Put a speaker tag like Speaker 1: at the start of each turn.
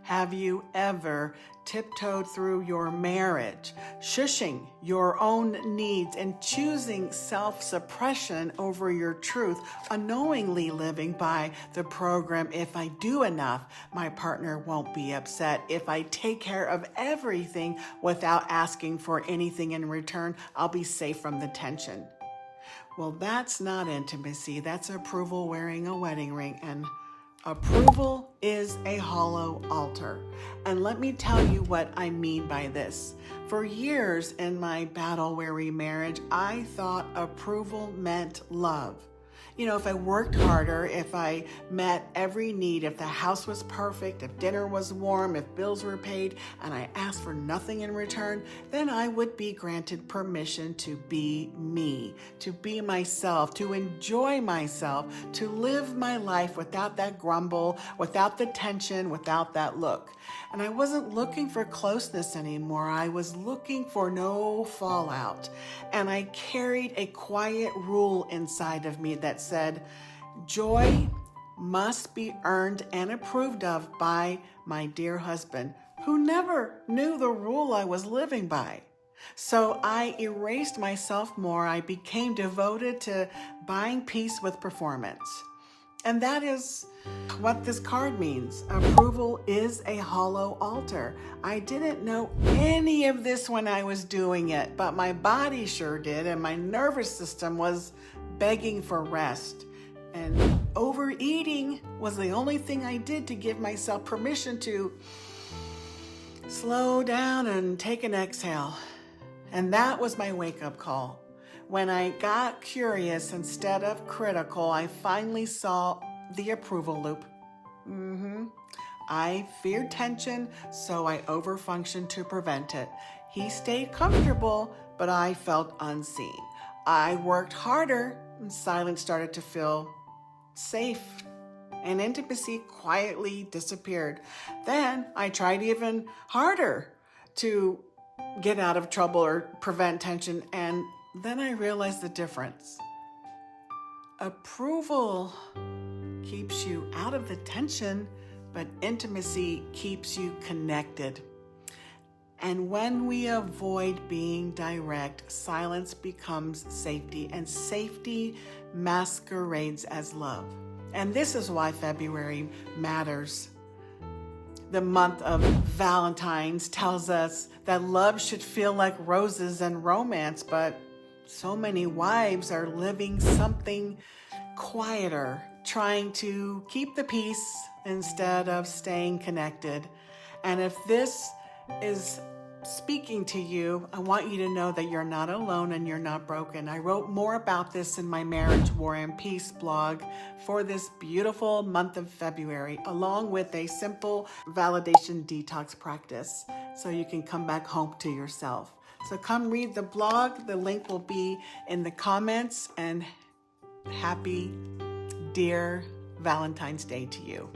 Speaker 1: Have you ever tiptoed through your marriage, shushing your own needs and choosing self-suppression over your truth, unknowingly living by the program, if I do enough, my partner won't be upset. If I take care of everything without asking for anything in return, I'll be safe from the tension. Well, that's not intimacy. That's approval wearing a wedding ring, and approval is a hollow altar. And let me tell you what I mean by this. For years in my battle-weary marriage, I thought approval meant love. You know, if I worked harder, if I met every need, if the house was perfect, if dinner was warm, if bills were paid, and I asked for nothing in return, then I would be granted permission to be me, to be myself, to enjoy myself, to live my life without that grumble, without the tension, without that look. And I wasn't looking for closeness anymore. I was looking for no fallout. And I carried a quiet rule inside of me that said, joy must be earned and approved of by my dear husband, who never knew the rule I was living by. So I erased myself more. I became devoted to buying peace with performance. And that is what this card means. Approval is a hollow altar. I didn't know any of this when I was doing it, but my body sure did, and my nervous system was begging for rest. And overeating was the only thing I did to give myself permission to slow down and take an exhale. And that was my wake-up call. When I got curious instead of critical, I finally saw the approval loop. I feared tension, so I overfunctioned to prevent it. He stayed comfortable, but I felt unseen. I worked harder, and silence started to feel safe, and intimacy quietly disappeared. Then I tried even harder to get out of trouble or prevent tension, and then I realized the difference. Approval keeps you out of the tension, but intimacy keeps you connected. And when we avoid being direct, silence becomes safety, and safety masquerades as love. And this is why February matters. The month of Valentine's tells us that love should feel like roses and romance, but so many wives are living something quieter, trying to keep the peace instead of staying connected. And if this is speaking to you, I want you to know that you're not alone and you're not broken. I wrote more about this in my Marriage, War, and Peace blog for this beautiful month of February, along with a simple validation detox practice so you can come back home to yourself. So come read the blog. The link will be in the comments, and happy, dear Valentine's Day to you.